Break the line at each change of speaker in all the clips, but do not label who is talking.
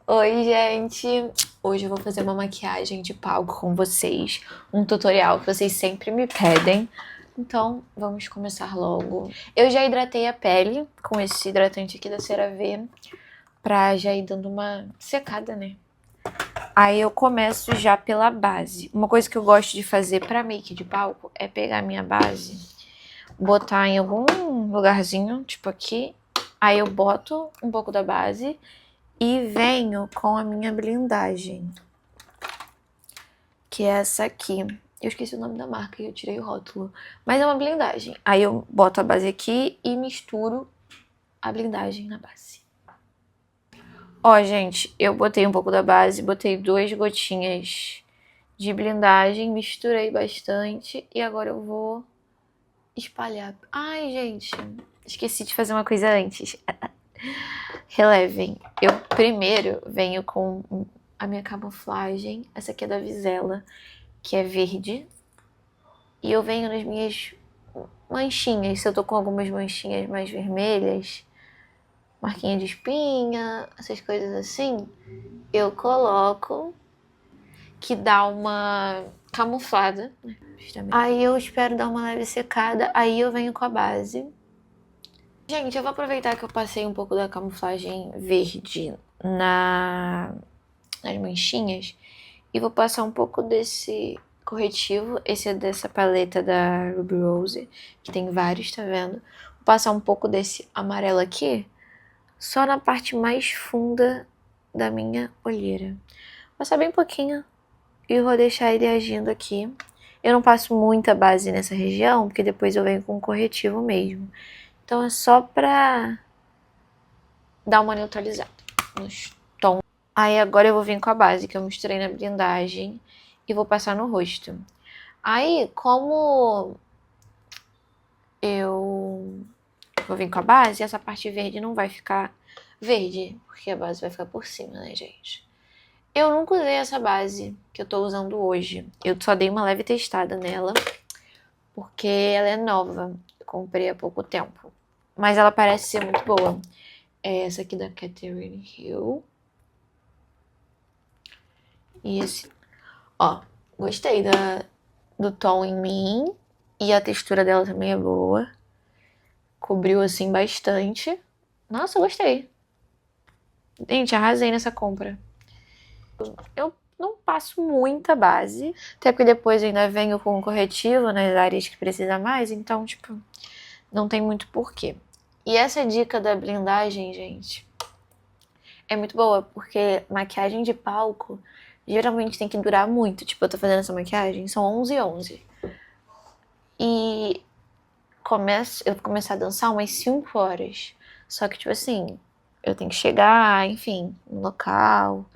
Oi, gente! Hoje eu vou fazer uma maquiagem de palco com vocês, um tutorial que vocês sempre me pedem. Então, vamos começar logo. Eu já hidratei a pele com esse hidratante aqui da CeraVe, pra já ir dando uma secada, né? Aí eu começo já pela base. Uma coisa que eu gosto de fazer pra make de palco é pegar a minha base, botar em algum lugarzinho, tipo aqui. Aí eu boto um pouco da base e venho com a minha blindagem, que é essa aqui. Eu esqueci o nome da marca e eu tirei o rótulo. Mas é uma blindagem. Aí eu boto a base aqui e misturo a blindagem na base. Ó, gente, eu botei um pouco da base, botei 2 gotinhas de blindagem, misturei bastante e agora eu vou espalhar. Ai, gente, esqueci de fazer uma coisa antes. Relevem. Eu primeiro venho com a minha camuflagem. Essa aqui é da Vizela, que é verde. E eu venho nas minhas manchinhas. Se eu tô com algumas manchinhas mais vermelhas, marquinha de espinha, essas coisas assim, eu coloco, que dá uma camuflada, né? Aí eu espero dar uma leve secada, aí eu venho com a base. Gente, eu vou aproveitar que eu passei um pouco da camuflagem verde nas manchinhas e vou passar um pouco desse corretivo. Esse é dessa paleta da Ruby Rose, que tem vários, tá vendo? Vou passar um pouco desse amarelo aqui, só na parte mais funda da minha olheira. Vou passar bem pouquinho e vou deixar ele agindo aqui. Eu não passo muita base nessa região, porque depois eu venho com corretivo mesmo. Então é só pra dar uma neutralizada nos tons. Aí agora eu vou vir com a base que eu misturei na blindagem e vou passar no rosto. Aí, como eu vou vir com a base, essa parte verde não vai ficar verde, porque a base vai ficar por cima, né, gente? Eu nunca usei essa base que eu tô usando hoje. Eu só dei uma leve testada nela, porque ela é nova. Eu comprei há pouco tempo. Mas ela parece ser muito boa. É essa aqui da Catherine Hill. E esse... Ó, gostei do tom em mim. E a textura dela também é boa. Cobriu, assim, bastante. Nossa, eu gostei. Gente, arrasei nessa compra. Eu não passo muita base. Até porque depois eu ainda venho com corretivo nas áreas que precisa mais. Então, tipo, não tem muito porquê. E essa dica da blindagem, gente, é muito boa. Porque maquiagem de palco geralmente tem que durar muito. Tipo, eu tô fazendo essa maquiagem, são 11h11. E eu vou começar a dançar umas 5 horas. Só que, tipo assim, eu tenho que chegar, enfim, no local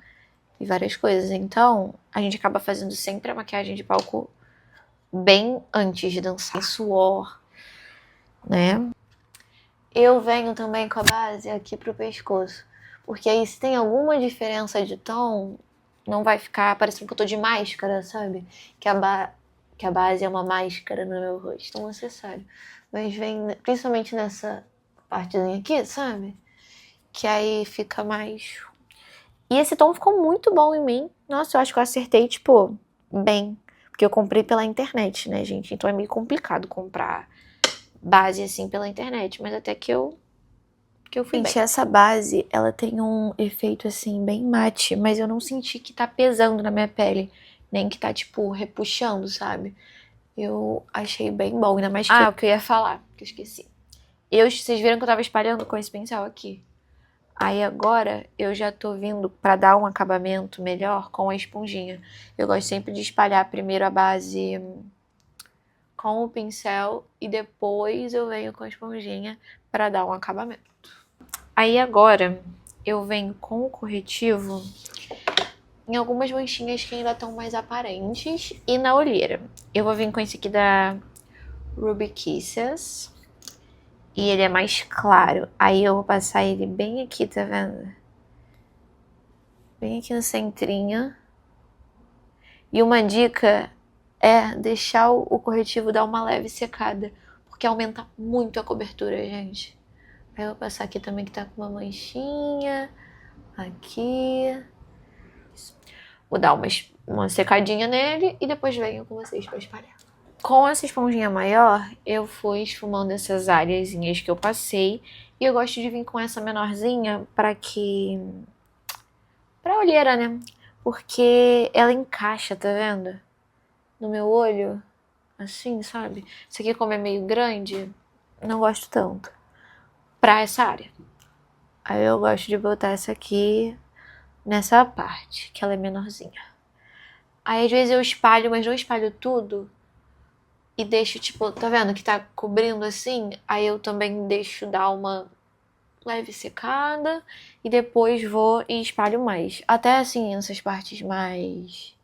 e várias coisas. Então, a gente acaba fazendo sempre a maquiagem de palco bem antes de dançar. Suor, né? Eu venho também com a base aqui pro pescoço. Porque aí, se tem alguma diferença de tom, não vai ficar parecendo que eu tô de máscara, sabe? Que a base é uma máscara no meu rosto, não é necessário. Mas vem principalmente nessa partezinha aqui, sabe? Que aí fica mais... E esse tom ficou muito bom em mim. Nossa, eu acho que eu acertei, tipo, bem. Porque eu comprei pela internet, né, gente? Então é meio complicado comprar base assim pela internet. Mas até que eu fui bem. Gente, essa base, ela tem um efeito assim, bem mate. Mas eu não senti que tá pesando na minha pele. Nem que tá, tipo, repuxando, sabe? Eu achei bem bom, ainda mais que... Ah, o que eu ia falar, que eu esqueci. Vocês viram que eu tava espalhando com esse pincel aqui. Aí agora eu já tô vindo pra dar um acabamento melhor com a esponjinha. Eu gosto sempre de espalhar primeiro a base com o pincel e depois eu venho com a esponjinha pra dar um acabamento. Aí agora eu venho com o corretivo em algumas manchinhas que ainda estão mais aparentes e na olheira. Eu vou vir com esse aqui da Ruby Kisses. E ele é mais claro. Aí eu vou passar ele bem aqui, tá vendo? Bem aqui no centrinho. E uma dica é deixar o corretivo dar uma leve secada. Porque aumenta muito a cobertura, gente. Aí eu vou passar aqui também que tá com uma manchinha. Aqui. Vou dar uma secadinha nele e depois venho com vocês pra espalhar. Com essa esponjinha maior, eu fui esfumando essas áreazinhas que eu passei. E eu gosto de vir com essa menorzinha pra olheira, né? Porque ela encaixa, tá vendo? No meu olho. Assim, sabe? Isso aqui, como é meio grande, não gosto tanto. Pra essa área. Aí eu gosto de botar essa aqui nessa parte, que ela é menorzinha. Aí às vezes eu espalho, mas não espalho tudo. E deixo, tipo, tá vendo que tá cobrindo assim? Aí eu também deixo dar uma leve secada. E depois vou e espalho mais. Até assim, nessas partes mais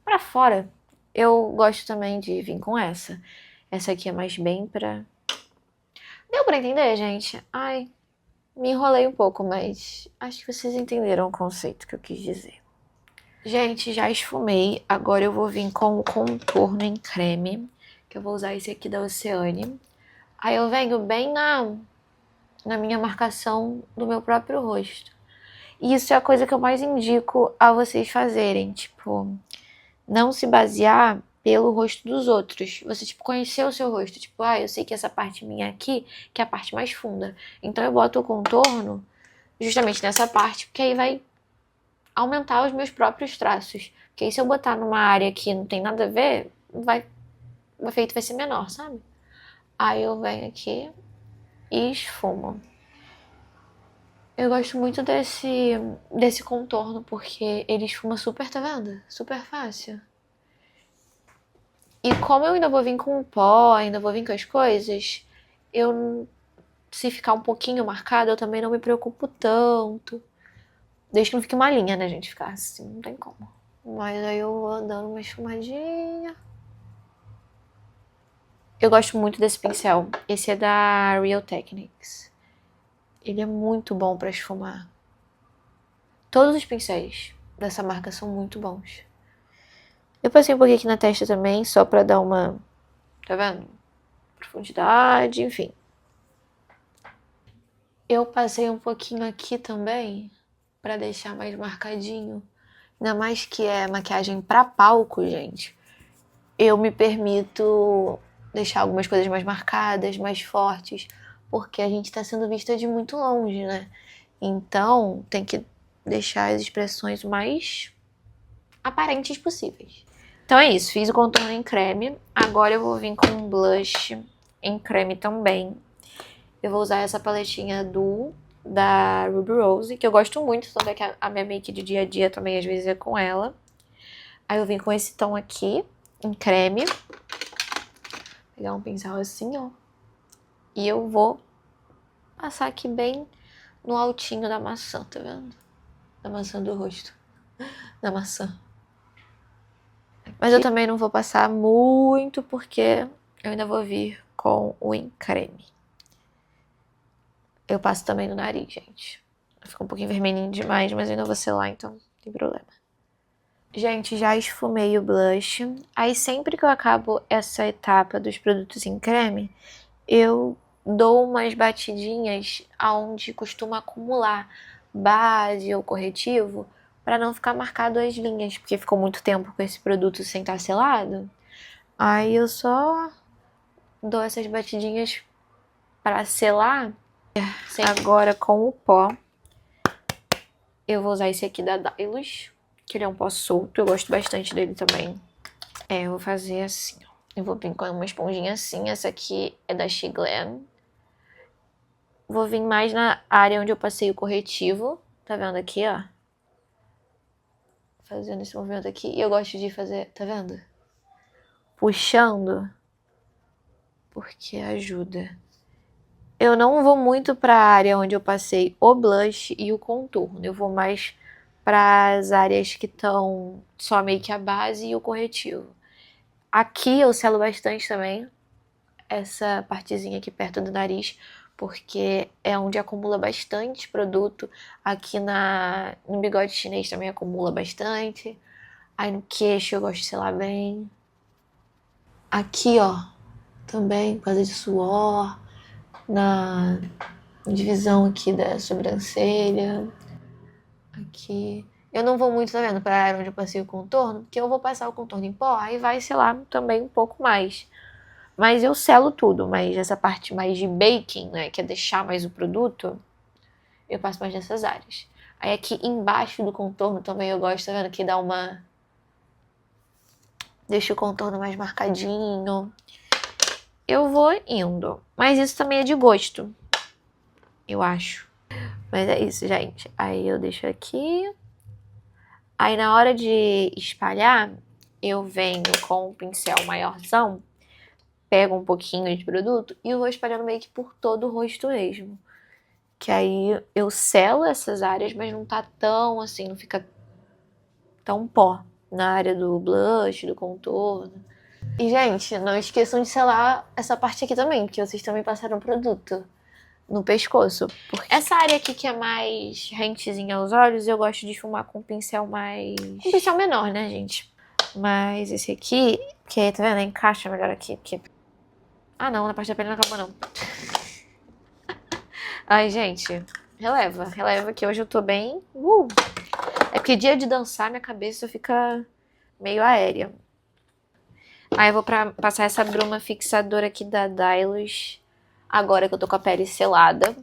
pra fora. Eu gosto também de vir com essa. Essa aqui é mais bem pra... Deu pra entender, gente? Ai, me enrolei um pouco, mas acho que vocês entenderam o conceito que eu quis dizer. Gente, já esfumei. Agora eu vou vir com o contorno em creme, que eu vou usar esse aqui da Oceane. Aí eu venho bem na minha marcação do meu próprio rosto. E isso é a coisa que eu mais indico a vocês fazerem. Tipo, não se basear pelo rosto dos outros. Você, tipo, conhecer o seu rosto. Tipo, eu sei que essa parte minha aqui, que é a parte mais funda. Então eu boto o contorno justamente nessa parte, porque aí vai aumentar os meus próprios traços. Porque aí se eu botar numa área que não tem nada a ver, o efeito vai ser menor, sabe? Aí eu venho aqui e esfumo. Eu gosto muito desse contorno, porque ele esfuma super, tá vendo? Super fácil. E como eu ainda vou vir com o pó, ainda vou vir com as coisas, se ficar um pouquinho marcado, eu também não me preocupo tanto. Desde que não fique uma linha, né, gente? Ficar assim, não tem como. Mas aí eu vou dando uma esfumadinha. Eu gosto muito desse pincel. Esse é da Real Techniques. Ele é muito bom pra esfumar. Todos os pincéis dessa marca são muito bons. Eu passei um pouquinho aqui na testa também, só pra dar uma... Tá vendo? Profundidade, enfim. Eu passei um pouquinho aqui também, pra deixar mais marcadinho. Ainda mais que é maquiagem pra palco, gente. Eu me permito deixar algumas coisas mais marcadas, mais fortes, porque a gente tá sendo vista de muito longe, né? Então, tem que deixar as expressões mais aparentes possíveis. Então é isso, fiz o contorno em creme. Agora eu vou vir com um blush em creme também. Eu vou usar essa paletinha da Ruby Rose, que eu gosto muito, tanto é que a minha make de dia a dia também às vezes é com ela. Aí eu vim com esse tom aqui, em creme. Vou pegar um pincel assim, ó. E eu vou passar aqui bem no altinho da maçã, tá vendo? Da maçã do rosto. Da maçã. Mas eu também não vou passar muito, porque eu ainda vou vir com o em creme. Eu passo também no nariz, gente. Ficou um pouquinho vermelhinho demais, mas eu ainda vou selar, então não tem problema. Gente, já esfumei o blush. Aí sempre que eu acabo essa etapa dos produtos em creme, eu dou umas batidinhas aonde costuma acumular base ou corretivo, para não ficar marcado as linhas, porque ficou muito tempo com esse produto sem estar selado. Aí eu só dou essas batidinhas para selar. Agora com o pó, eu vou usar esse aqui da Dylos, que ele é um pó solto, eu gosto bastante dele também. Eu vou fazer assim, ó. Eu vou vir com uma esponjinha assim, essa aqui é da Shiglam. Vou vir mais na área onde eu passei o corretivo, tá vendo aqui, ó? Fazendo esse movimento aqui, e eu gosto de fazer, tá vendo? Puxando, porque ajuda. Eu não vou muito pra área onde eu passei o blush e o contorno, eu vou mais para as áreas que estão só meio que a base e o corretivo. Aqui eu selo bastante também, essa partezinha aqui perto do nariz, porque é onde acumula bastante produto. Aqui no bigode chinês também acumula bastante. Aí no queixo eu gosto de selar bem. Aqui, ó, também por causa de suor. divisão aqui da sobrancelha. Aqui. Eu não vou muito, tá vendo, pra área onde eu passei o contorno, porque eu vou passar o contorno em pó, aí vai, sei lá, também um pouco mais. Mas eu selo tudo, mas essa parte mais de baking, né, que é deixar mais o produto, eu passo mais nessas áreas. Aí aqui embaixo do contorno também eu gosto, tá vendo, que dá uma... deixa o contorno mais marcadinho. Eu vou indo, mas isso também é de gosto, eu acho. Mas é isso, gente. Aí eu deixo aqui. Aí na hora de espalhar, eu venho com o pincel maiorzão, pego um pouquinho de produto e eu vou espalhando meio que por todo o rosto mesmo. Que aí eu selo essas áreas, mas não tá tão assim, não fica tão pó na área do blush, do contorno. E, gente, não esqueçam de selar essa parte aqui também, que vocês também passaram produto no pescoço. Porque essa área aqui que é mais rentezinha aos olhos, eu gosto de esfumar com um pincel mais... um pincel menor, né, gente? Mas esse aqui, que tá vendo? Encaixa melhor aqui. Porque... ah, não, na parte da pele não acabou, não. Ai, gente, releva que hoje eu tô bem... É porque dia de dançar, minha cabeça fica meio aérea. Aí eu vou passar essa bruma fixadora aqui da Dylos, agora que eu tô com a pele selada.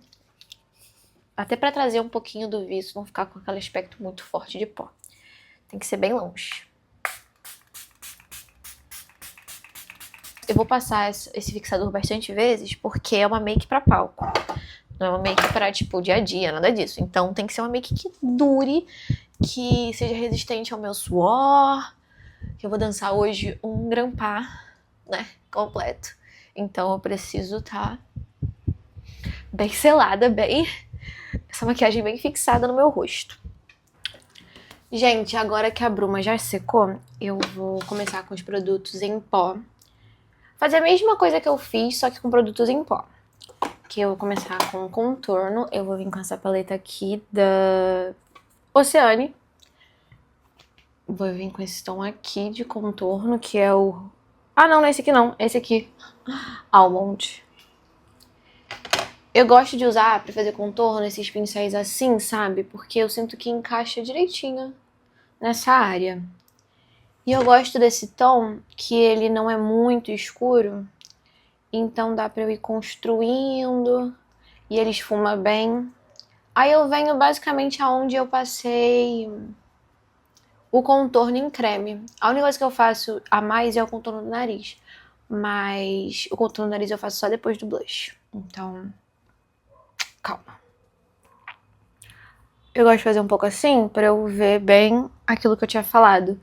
Até pra trazer um pouquinho do viço, não ficar com aquele aspecto muito forte de pó. Tem que ser bem longe. Eu vou passar esse fixador bastante vezes, porque é uma make pra palco. Não é uma make pra, tipo, dia a dia, nada disso. Então tem que ser uma make que dure, que seja resistente ao meu suor. Que eu vou dançar hoje um grampar, né, completo. Então eu preciso estar bem selada, bem... essa maquiagem bem fixada no meu rosto. Gente, agora que a bruma já secou, eu vou começar com os produtos em pó. Fazer a mesma coisa que eu fiz, só que com produtos em pó. Que eu vou começar com contorno. Eu vou vir com essa paleta aqui da Oceane. Vou vir com esse tom aqui de contorno, que é o... ah, não, não é esse aqui não. Esse aqui. Almond. Eu gosto de usar pra fazer contorno esses pincéis assim, sabe? Porque eu sinto que encaixa direitinho nessa área. E eu gosto desse tom, que ele não é muito escuro. Então dá pra eu ir construindo e ele esfuma bem. Aí eu venho basicamente aonde eu passei o contorno em creme. A única coisa que eu faço a mais é o contorno do nariz. Mas o contorno do nariz eu faço só depois do blush. Então, calma. Eu gosto de fazer um pouco assim pra eu ver bem aquilo que eu tinha falado.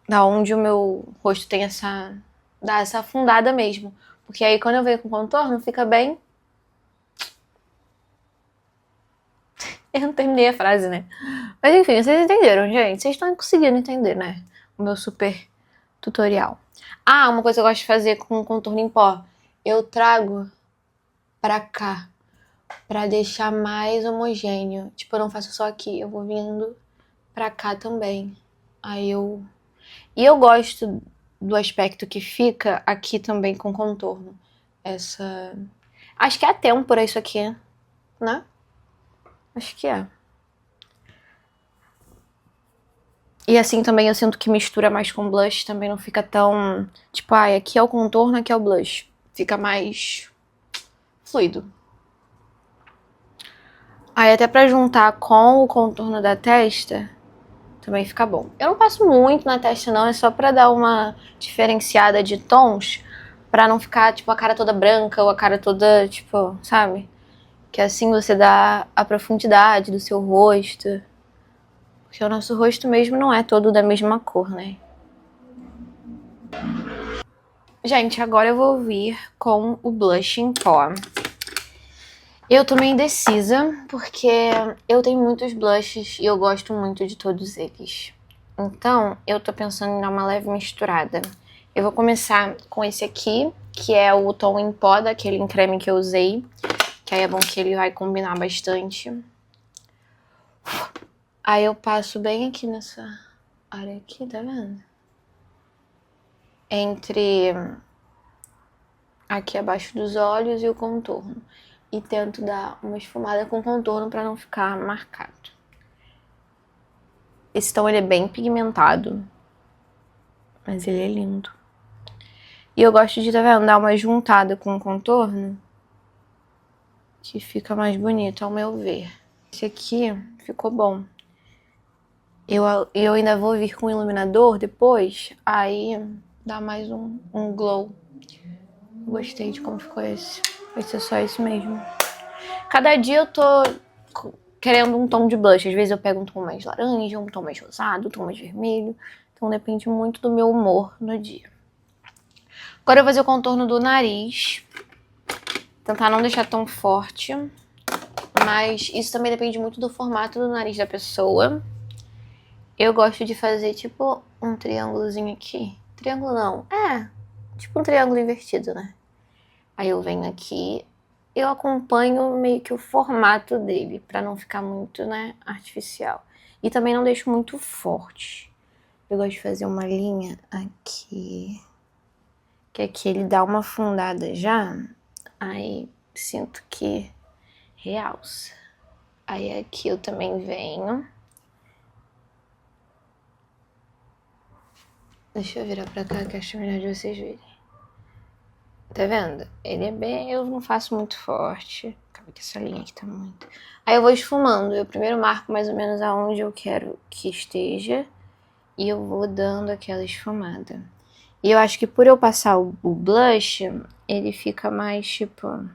Da onde o meu rosto tem essa... dá essa afundada mesmo. Porque aí quando eu venho com contorno fica bem... eu não terminei a frase, né? Mas enfim, vocês entenderam, gente. Vocês estão conseguindo entender, né? O meu super tutorial. Ah, uma coisa que eu gosto de fazer com contorno em pó. Eu trago pra cá. Pra deixar mais homogêneo. Tipo, eu não faço só aqui. Eu vou vindo pra cá também. Aí eu... e eu gosto do aspecto que fica aqui também com contorno. Essa... acho que é a têmpora isso aqui, né? Acho que é. E assim também eu sinto que mistura mais com blush, também não fica tão... tipo, ai, aqui é o contorno, aqui é o blush. Fica mais fluido. Aí até pra juntar com o contorno da testa, também fica bom. Eu não passo muito na testa não, é só pra dar uma diferenciada de tons, pra não ficar, tipo, a cara toda branca ou a cara toda, tipo, sabe? Que assim você dá a profundidade do seu rosto. Porque o nosso rosto mesmo não é todo da mesma cor, né? Gente, agora eu vou vir com o blush em pó. Eu tô meio indecisa, porque eu tenho muitos blushes e eu gosto muito de todos eles. Então, eu tô pensando em dar uma leve misturada. Eu vou começar com esse aqui, que é o tom em pó daquele em creme que eu usei. Que aí é bom que ele vai combinar bastante. Aí eu passo bem aqui nessa área aqui, tá vendo? Entre aqui abaixo dos olhos e o contorno. e tento dar uma esfumada com contorno pra não ficar marcado. Esse tom ele é bem pigmentado, mas ele é lindo. E eu gosto de, tá vendo, dar uma juntada com o contorno, que fica mais bonito, ao meu ver. Esse aqui ficou bom. Eu ainda vou vir com o iluminador depois, aí dá mais um glow. Gostei de como ficou esse. Vai ser só esse mesmo. Cada dia eu tô querendo um tom de blush. Às vezes eu pego um tom mais laranja, um tom mais rosado, um tom mais vermelho. Então depende muito do meu humor no dia. Agora eu vou fazer o contorno do nariz. Tentar não deixar tão forte. Mas isso também depende muito do formato do nariz da pessoa. Eu gosto de fazer tipo um triângulozinho aqui. Triângulo não, tipo um triângulo invertido, né? Aí eu venho aqui, eu acompanho meio que o formato dele, pra não ficar muito, né, artificial. E também não deixo muito forte. Eu gosto de fazer uma linha aqui, que aqui ele dá uma afundada já, aí sinto que realça. Aí aqui eu também venho. Deixa eu virar pra cá que acho melhor de vocês verem. Tá vendo? Ele é bem... Eu não faço muito forte. Calma que essa linha aqui tá muito... Aí eu vou esfumando. Eu primeiro marco mais ou menos aonde eu quero que esteja. E eu vou dando aquela esfumada. E eu acho que por eu passar o blush, ele fica mais, tipo,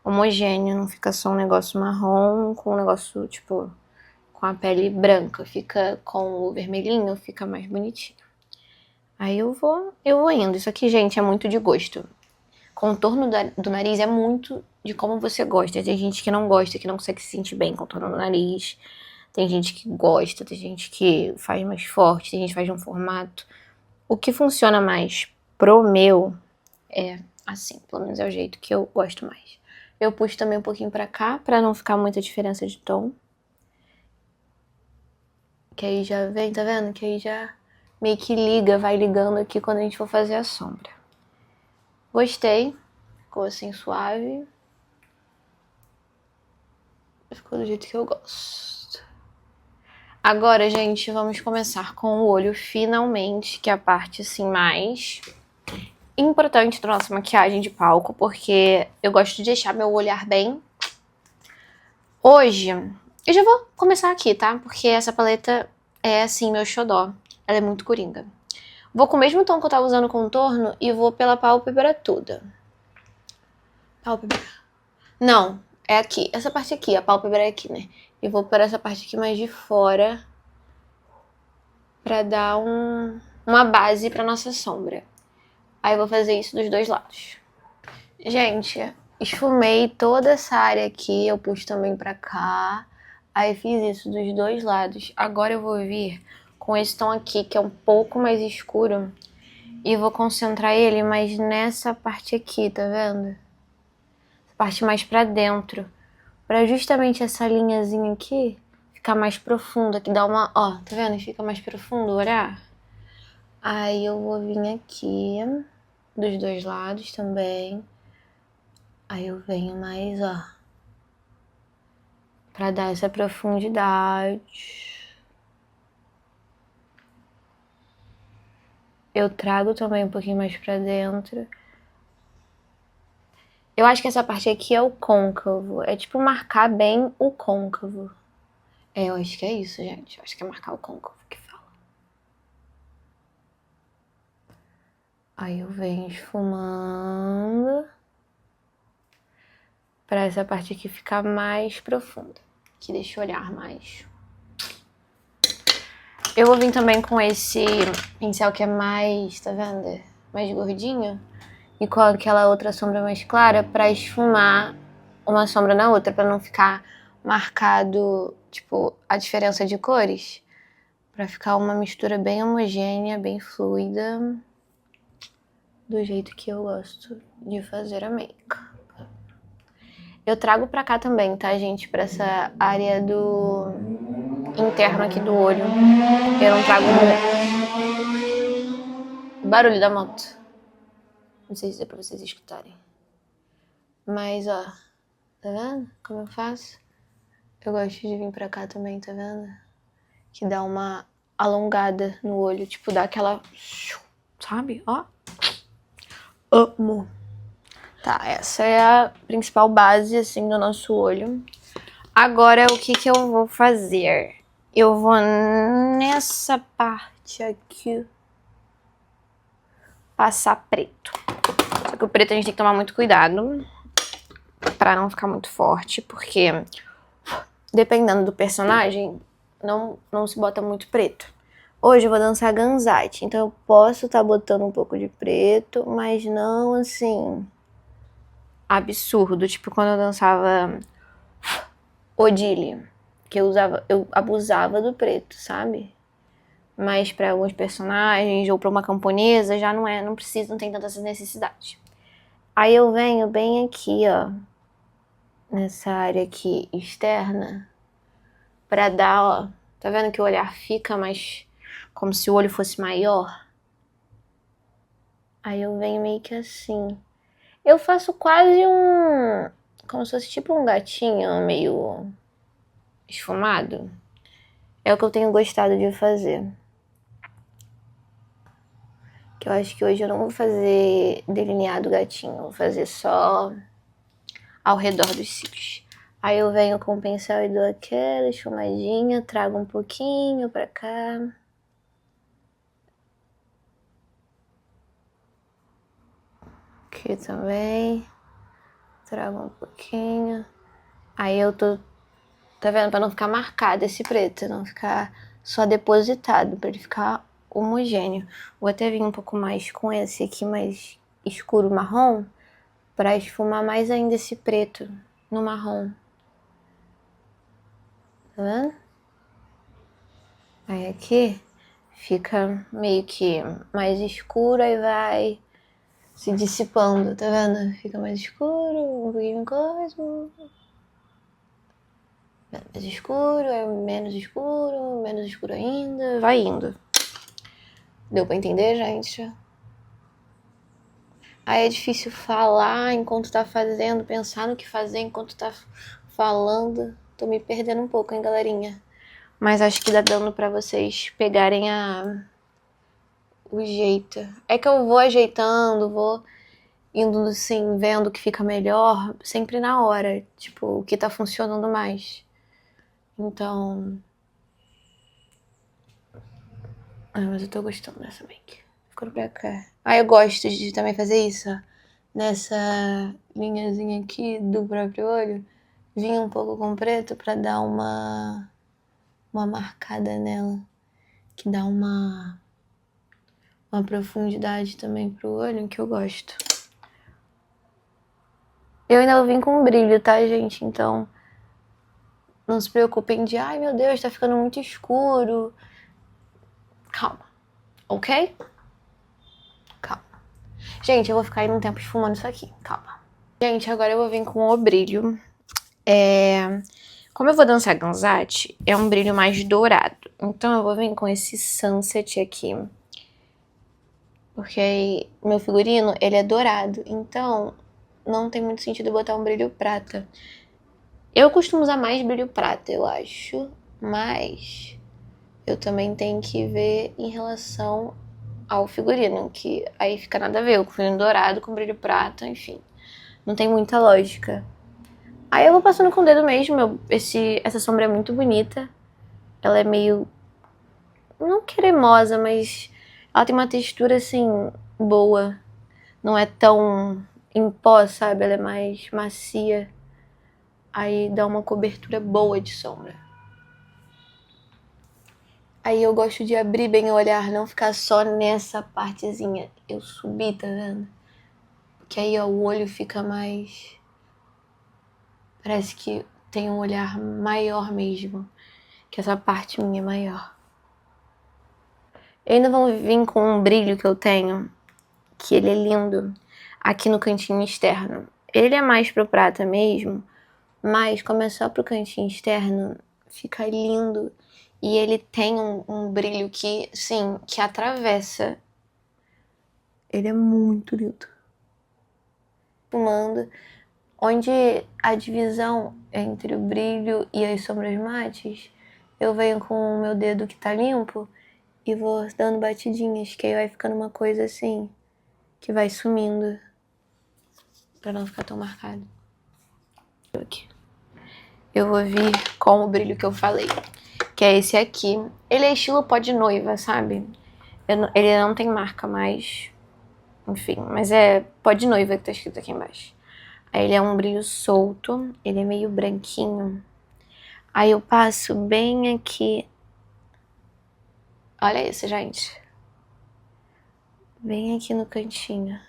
homogêneo. Não fica só um negócio marrom com um negócio, tipo, com a pele branca. Fica com o vermelhinho, fica mais bonitinho. Aí eu vou indo. Isso aqui, gente, é muito de gosto. Contorno do nariz é muito de como você gosta. Tem gente que não gosta, que não consegue se sentir bem contornando o nariz. Tem gente que gosta, tem gente que faz mais forte, tem gente que faz de um formato. O que funciona mais pro meu é assim, pelo menos é o jeito que eu gosto mais. Eu puxo também um pouquinho pra cá, pra não ficar muita diferença de tom. Que aí já vem, tá vendo? Que aí já meio que liga, vai ligando aqui quando a gente for fazer a sombra. Gostei. Ficou assim suave. Ficou do jeito que eu gosto. Agora, gente, vamos começar com o olho finalmente, que é a parte assim mais importante da nossa maquiagem de palco, porque eu gosto de deixar meu olhar bem. Hoje, eu já vou começar aqui, tá? Porque essa paleta é assim, meu xodó. Ela é muito coringa. Vou com o mesmo tom que eu tava usando contorno e vou pela pálpebra toda. Pálpebra. Não, é aqui. Essa parte aqui, a pálpebra é aqui, né? E vou por essa parte aqui mais de fora pra dar uma base pra nossa sombra. Aí eu vou fazer isso dos dois lados. Gente, esfumei toda essa área aqui, eu pus também pra cá. Aí fiz isso dos dois lados. Agora eu vou vir com esse tom aqui, que é um pouco mais escuro. E vou concentrar ele mais nessa parte aqui, tá vendo? Essa parte mais pra dentro. Pra justamente essa linhazinha aqui ficar mais profunda. Que dá uma... Ó, tá vendo? Fica mais profundo o olhar. Aí eu vou vir aqui, dos dois lados também. Aí eu venho mais, ó. Pra dar essa profundidade. Eu trago também um pouquinho mais pra dentro. Eu acho que essa parte aqui é o côncavo. É tipo marcar bem o côncavo. É, eu acho que é isso, gente. Eu acho que é marcar o côncavo que fala. Aí eu venho esfumando. Pra essa parte aqui ficar mais profunda. Que deixa o olhar mais... Eu vou vir também com esse pincel que é mais, tá vendo? Mais gordinho. E com aquela outra sombra mais clara pra esfumar uma sombra na outra. Pra não ficar marcado, tipo, a diferença de cores. Pra ficar uma mistura bem homogênea, bem fluida. Do jeito que eu gosto de fazer a make. Eu trago pra cá também, tá, gente? Pra essa área do... interno aqui do olho. Eu não trago o barulho da moto. Não sei se é pra vocês escutarem. Mas, ó. Tá vendo como eu faço? Eu gosto de vir pra cá também, tá vendo? Que dá uma alongada no olho, tipo, dá aquela... Sabe? Ó. Amo. Tá, essa é a principal base, assim, do nosso olho. Agora, o que eu vou fazer? Eu vou nessa parte aqui passar preto. Só que o preto a gente tem que tomar muito cuidado pra não ficar muito forte, porque dependendo do personagem, não se bota muito preto. Hoje eu vou dançar Ganzate, então eu posso estar botando um pouco de preto, mas não assim absurdo, tipo quando eu dançava Odile, que eu abusava do preto, sabe? Mas para alguns personagens ou para uma camponesa já não precisa, não tem tanta necessidade. Aí eu venho bem aqui, ó, nessa área aqui externa, pra dar, ó, tá vendo que o olhar fica mais como se o olho fosse maior? Aí eu venho meio que assim. Eu faço quase como se fosse tipo um gatinho meio esfumado. É o que eu tenho gostado de fazer. Que eu acho que hoje eu não vou fazer delineado gatinho, eu vou fazer só ao redor dos cílios. Aí eu venho com o pincel e dou aquela esfumadinha, trago um pouquinho pra cá. Aqui também. Trago um pouquinho. Aí eu tô, tá vendo? Pra não ficar marcado esse preto, não ficar só depositado, pra ele ficar homogêneo. Vou até vir um pouco mais com esse aqui mais escuro marrom, pra esfumar mais ainda esse preto no marrom. Tá vendo? Aí aqui fica meio que mais escuro, aí vai se dissipando, tá vendo? Fica mais escuro, um pouquinho coisa. Mais escuro, é menos escuro ainda, vai indo. Deu pra entender, gente? Aí é difícil falar enquanto tá fazendo, pensar no que fazer enquanto tá falando. Tô me perdendo um pouco, hein, galerinha? Mas acho que dá dando pra vocês pegarem o jeito. É que eu vou ajeitando, vou indo assim, vendo o que fica melhor, sempre na hora. Tipo, o que tá funcionando mais. Então... Ah, mas eu tô gostando dessa make. Ficando pra cá. Ah, eu gosto de também fazer isso, ó. Nessa linhazinha aqui do próprio olho. Vim um pouco com preto pra dar uma marcada nela. Que dá uma profundidade também pro olho, que eu gosto. Eu ainda vim com brilho, tá, gente? Então, não se preocupem de, ai meu Deus, tá ficando muito escuro. Calma, ok? Calma. Gente, eu vou ficar aí um tempo esfumando isso aqui, calma. Gente, agora eu vou vir com o brilho. Como eu vou dançar Ganzate, é um brilho mais dourado. Então eu vou vir com esse Sunset aqui. Porque meu figurino, ele é dourado. Então, não tem muito sentido eu botar um brilho prata. Eu costumo usar mais brilho prata, eu acho. Mas eu também tenho que ver em relação ao figurino. Que aí fica nada a ver. O figurino dourado com brilho prata, enfim. Não tem muita lógica. Aí eu vou passando com o dedo mesmo. Essa sombra é muito bonita. Ela é meio... não cremosa, mas ela tem uma textura, assim, boa. Não é tão em pó, sabe? Ela é mais macia. Aí dá uma cobertura boa de sombra. Aí eu gosto de abrir bem o olhar, não ficar só nessa partezinha. Eu subi, tá vendo? Que aí, ó, o olho fica mais... parece que tem um olhar maior mesmo. Que essa parte minha é maior. Eu ainda vou vir com um brilho que eu tenho, que ele é lindo, aqui no cantinho externo. Ele é mais pro prata mesmo, mas como é só pro cantinho externo, fica lindo. E ele tem um brilho que, sim, que atravessa. Ele é muito lindo. Fumando. onde a divisão entre o brilho e as sombras mates, eu venho com o meu dedo que tá limpo e vou dando batidinhas, que aí vai ficando uma coisa assim, que vai sumindo, pra não ficar tão marcado. Aqui. Eu vou vir com o brilho que eu falei, que é esse aqui. Ele é estilo pó de noiva, sabe? Ele não tem marca mais, enfim, mas é pó de noiva que tá escrito aqui embaixo. Aí ele é um brilho solto, ele é meio branquinho. Aí eu passo bem aqui. Olha isso, gente. Bem aqui no cantinho.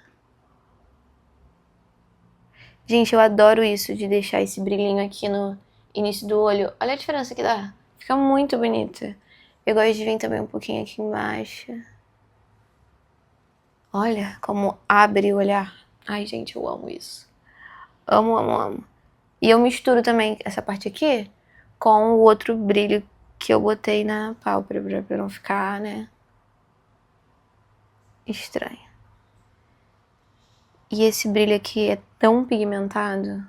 Gente, eu adoro isso de deixar esse brilhinho aqui no início do olho. Olha a diferença que dá. Fica muito bonito. Eu gosto de vir também um pouquinho aqui embaixo. Olha como abre o olhar. Ai, gente, eu amo isso. Amo, amo, amo. E eu misturo também essa parte aqui com o outro brilho que eu botei na pálpebra pra não ficar, né, estranho. E esse brilho aqui é tão pigmentado.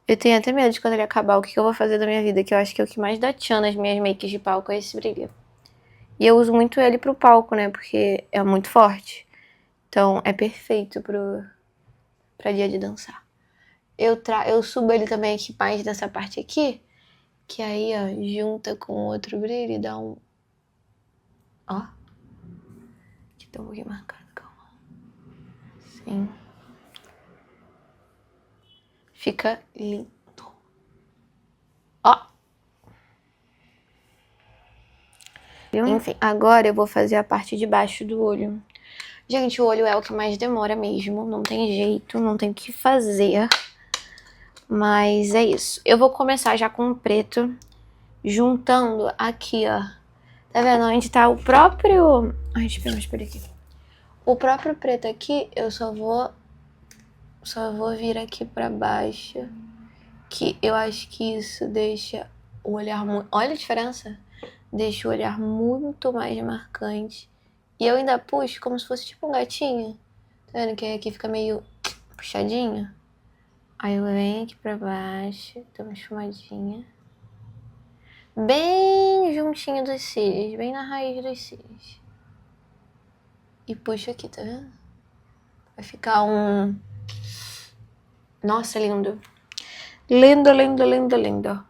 Eu tenho até medo de quando ele acabar, o que eu vou fazer da minha vida, que eu acho que é o que mais dá tchan nas minhas makes de palco é esse brilho. E eu uso muito ele pro palco, né, porque é muito forte. Então é perfeito pra dia de dançar. Eu subo ele também aqui mais nessa parte aqui, que aí, ó, junta com o outro brilho e dá um... Ó. Aqui tá um pouquinho marcado, calma. Sim. Fica lindo. Ó. Enfim, agora eu vou fazer a parte de baixo do olho. Gente, o olho é o que mais demora mesmo. Não tem jeito, não tem o que fazer. Mas é isso. Eu vou começar já com o preto, juntando aqui, ó. Tá vendo? Onde tá o próprio... Ai, espera aqui. O próprio preto aqui, eu só vou vir aqui pra baixo. Que eu acho que isso deixa o olhar muito... Olha a diferença. Deixa o olhar muito mais marcante. E eu ainda puxo como se fosse tipo um gatinho. Tá vendo que aqui fica meio puxadinho? Aí eu venho aqui pra baixo, dou uma esfumadinha. Bem juntinho dos cílios, bem na raiz dos cílios. E puxo aqui, tá vendo? Vai ficar um... Nossa, lindo. Lindo, lindo, lindo, lindo.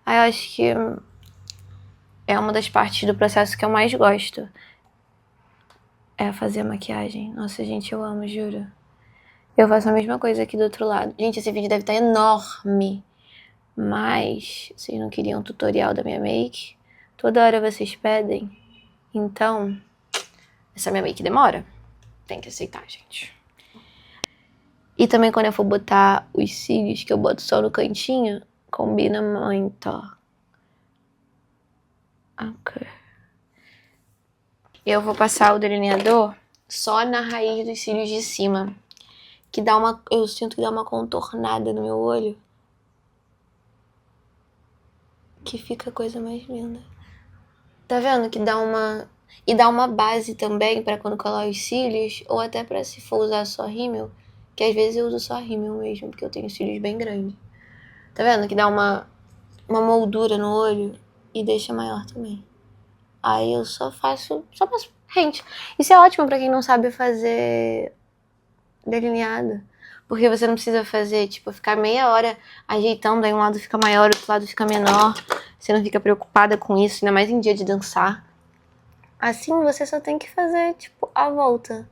Aí eu acho que é uma das partes do processo que eu mais gosto. É fazer a maquiagem. Nossa, gente, eu amo, juro. Eu faço a mesma coisa aqui do outro lado. Gente, esse vídeo deve estar enorme. Mas, vocês não queriam um tutorial da minha make? Toda hora vocês pedem. Então, essa minha make demora. Tem que aceitar, gente. E também quando eu for botar os cílios, que eu boto só no cantinho, combina muito, ó. Ok. Eu vou passar o delineador só na raiz dos cílios de cima. Que dá uma... Eu sinto que dá uma contornada no meu olho. Que fica a coisa mais linda. Tá vendo que dá uma... E dá uma base também pra quando colar os cílios, ou até pra se for usar só rímel, que às vezes eu uso só rímel mesmo, porque eu tenho cílios bem grandes. Tá vendo que dá uma moldura no olho e deixa maior também. Aí eu só passo rente. Isso é ótimo pra quem não sabe fazer delineado, porque você não precisa fazer, tipo, ficar meia hora ajeitando, aí um lado fica maior, outro lado fica menor. Você não fica preocupada com isso, ainda mais em dia de dançar. Assim você só tem que fazer, tipo, a volta.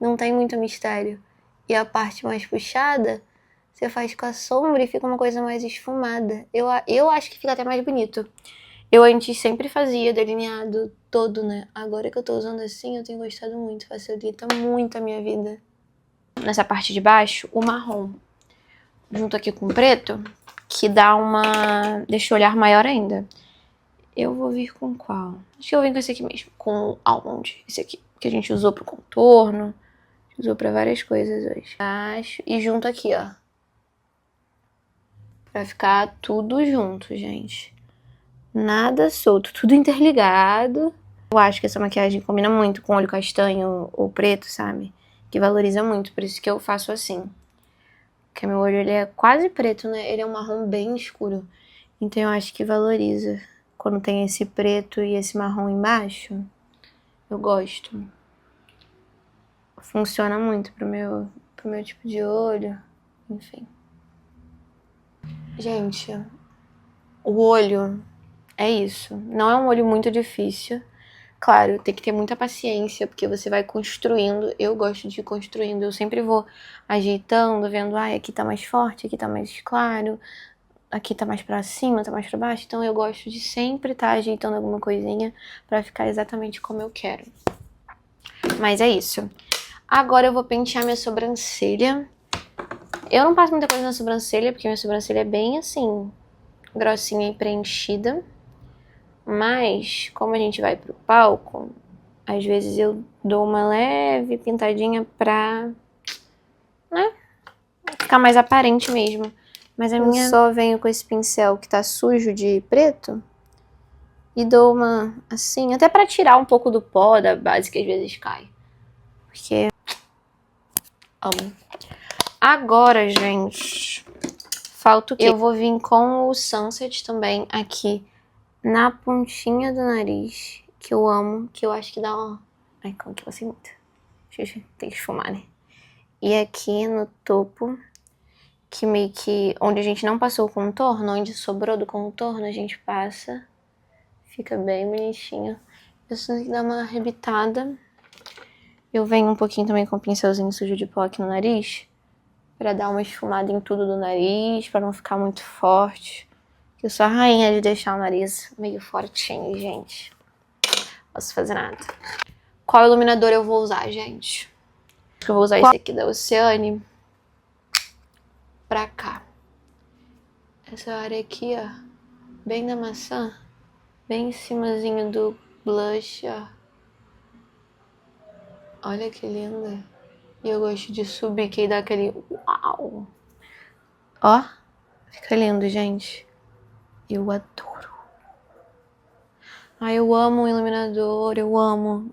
Não tem muito mistério. E a parte mais puxada, você faz com a sombra e fica uma coisa mais esfumada. Eu acho que fica até mais bonito. Eu antes sempre fazia delineado todo, né? Agora que eu tô usando assim, eu tenho gostado muito. Facilita muito a minha vida. Nessa parte de baixo, o marrom. Junto aqui com o preto, que dá uma... deixa o olhar maior ainda. Eu vou vir com qual? Acho que eu vou vir com esse aqui mesmo, com o almond. Esse aqui, que a gente usou pro contorno. Usou pra várias coisas hoje. Baixo e junto aqui, ó. Pra ficar tudo junto, gente. Nada solto, tudo interligado.
Eu acho que essa maquiagem combina muito com olho castanho ou preto, sabe? Que valoriza muito, por isso que eu faço assim. Porque meu olho, ele é quase preto, né? Ele é um marrom bem escuro. Então eu acho que valoriza. Quando tem esse preto e esse marrom embaixo, eu gosto. Funciona muito pro meu tipo de olho, enfim. Gente, o olho é isso. Não é um olho muito difícil. Claro, tem que ter muita paciência, porque você vai construindo. Eu gosto de ir construindo. Eu sempre vou ajeitando, vendo, aqui tá mais forte, aqui tá mais claro, aqui tá mais pra cima, tá mais pra baixo. Então eu gosto de sempre estar ajeitando alguma coisinha pra ficar exatamente como eu quero. Mas é isso. Agora eu vou pentear minha sobrancelha. Eu não passo muita coisa na sobrancelha, porque minha sobrancelha é bem assim, grossinha e preenchida. Mas, como a gente vai pro palco, às vezes eu dou uma leve pintadinha pra, né, ficar mais aparente mesmo. Mas eu só venho com esse pincel que tá sujo de preto e dou uma, assim, até pra tirar um pouco do pó da base que às vezes cai. Porque amo. Agora, gente, falta o quê? Eu vou vir com o Sunset também aqui na pontinha do nariz, que eu amo, que eu acho que dá uma... Ai, como que eu gostei muito. Tem que esfumar, né? E aqui no topo, que meio que... onde a gente não passou o contorno, onde sobrou do contorno, a gente passa. Fica bem bonitinho. Eu só tenho que dar uma arrebitada. Eu venho um pouquinho também com o pincelzinho sujo de pó aqui no nariz, pra dar uma esfumada em tudo do nariz, pra não ficar muito forte. Eu sou a rainha de deixar o nariz meio fortinho, gente. Não posso fazer nada. Qual iluminador eu vou usar, gente? Eu vou usar esse aqui da Oceane pra cá. Essa área aqui, ó, bem da maçã, bem em cimazinho do blush, ó. Olha que linda. E eu gosto de subir, que aí dá aquele uau. Ó, fica lindo, gente. Eu adoro. Ai, eu amo o iluminador, eu amo.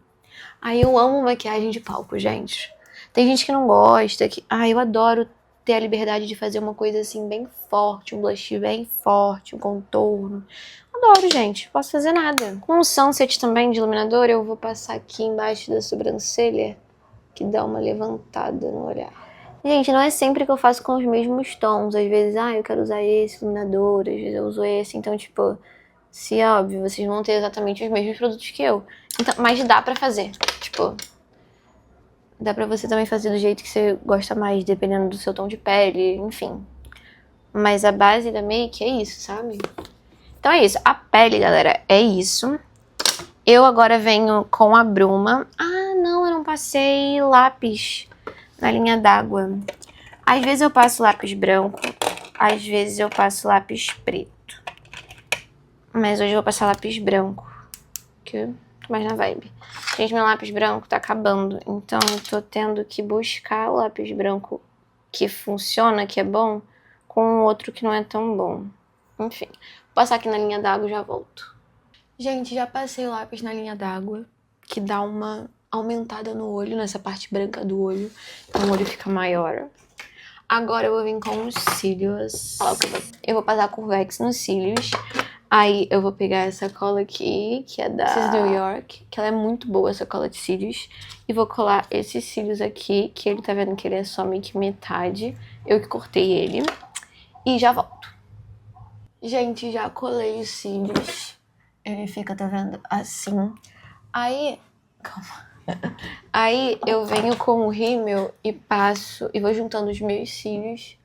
Ai, eu amo maquiagem de palco, gente. Tem gente que não gosta, que... Ai, eu adoro ter a liberdade de fazer uma coisa assim bem forte, um blush bem forte, um contorno. Adoro, gente. Não posso fazer nada. Com o Sunset também de iluminador, eu vou passar aqui embaixo da sobrancelha, que dá uma levantada no olhar. Gente, não é sempre que eu faço com os mesmos tons. Às vezes, eu quero usar esse iluminador, às vezes eu uso esse. Então, tipo, se é óbvio, vocês vão ter exatamente os mesmos produtos que eu. Então, mas dá pra fazer. Tipo, dá pra você também fazer do jeito que você gosta mais, dependendo do seu tom de pele, enfim. Mas a base da make é isso, sabe? Então é isso. A pele, galera, é isso. Eu agora venho com a bruma. Ah, não, eu não passei lápis na linha d'água. Às vezes eu passo lápis branco, às vezes eu passo lápis preto. Mas hoje eu vou passar lápis branco, que eu tô mais na vibe. Gente, meu lápis branco tá acabando, então eu tô tendo que buscar o lápis branco que funciona, que é bom, com outro que não é tão bom. Enfim, vou passar aqui na linha d'água e já volto. Gente, já passei o lápis na linha d'água, que dá uma aumentada no olho, nessa parte branca do olho, então o olho fica maior. Agora eu vou vir com os cílios. Eu vou passar Curvex nos cílios. Aí eu vou pegar essa cola aqui, que é da New York, que ela é muito boa, essa cola de cílios. E vou colar esses cílios aqui, que ele tá vendo que ele é só meio que metade. Eu que cortei ele. E já volto. Gente, já colei os cílios. Ele fica, tá vendo, assim. Aí... Calma. Aí eu venho com o rímel e passo... E vou juntando os meus cílios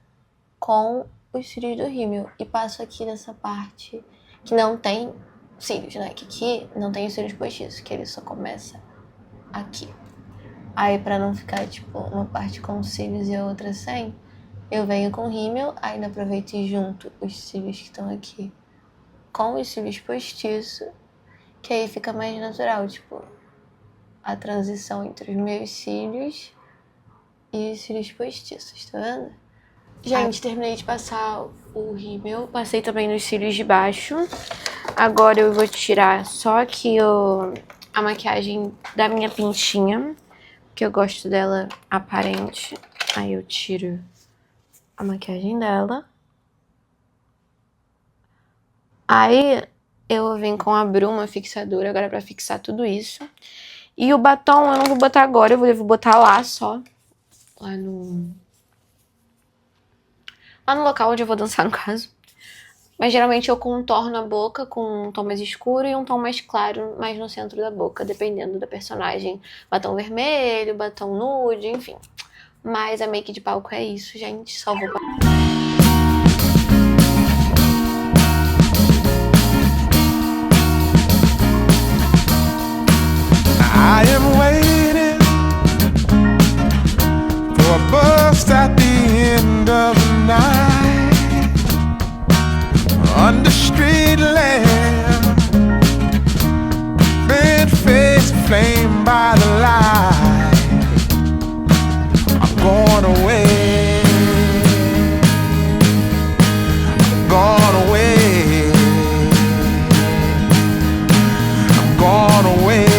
com os cílios do rímel. E passo aqui nessa parte... que não tem cílios, né? Que aqui não tem os cílios postiços, que ele só começa aqui. Aí pra não ficar, tipo, uma parte com cílios e a outra sem, eu venho com rímel, ainda aproveito e junto os cílios que estão aqui com os cílios postiços, que aí fica mais natural, tipo, a transição entre os meus cílios e os cílios postiços, tá vendo? Gente, terminei de passar o rímel, passei também nos cílios de baixo. Agora eu vou tirar só aqui a maquiagem da minha pintinha, que eu gosto dela aparente. Aí eu tiro a maquiagem dela. Aí eu venho com a bruma fixadora agora pra fixar tudo isso. E o batom eu não vou botar agora, eu vou botar lá só. Lá no local onde eu vou dançar, no caso. Mas geralmente eu contorno a boca com um tom mais escuro e um tom mais claro, mais no centro da boca, dependendo da personagem. Batom vermelho, batom nude, enfim. Mas a make de palco é isso, gente. Só vou...
I am waiting for a bus at the end of the night, under street lamp, bent face flamed by the light. I'm going away, gone away, I'm gone away.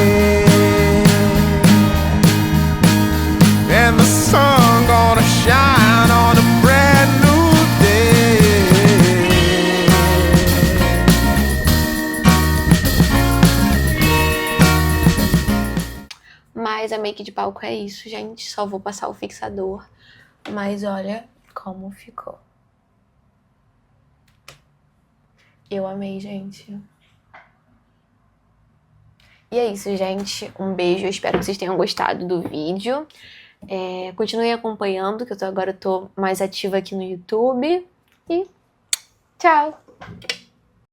And the sun gonna shine on a brand new day.
Mas a make de palco é isso, gente. Só vou passar o fixador. Mas olha como ficou. Eu amei, gente. E é isso, gente. Um beijo. Eu espero que vocês tenham gostado do vídeo. Continuem acompanhando, que agora eu tô mais ativa aqui no YouTube. E tchau!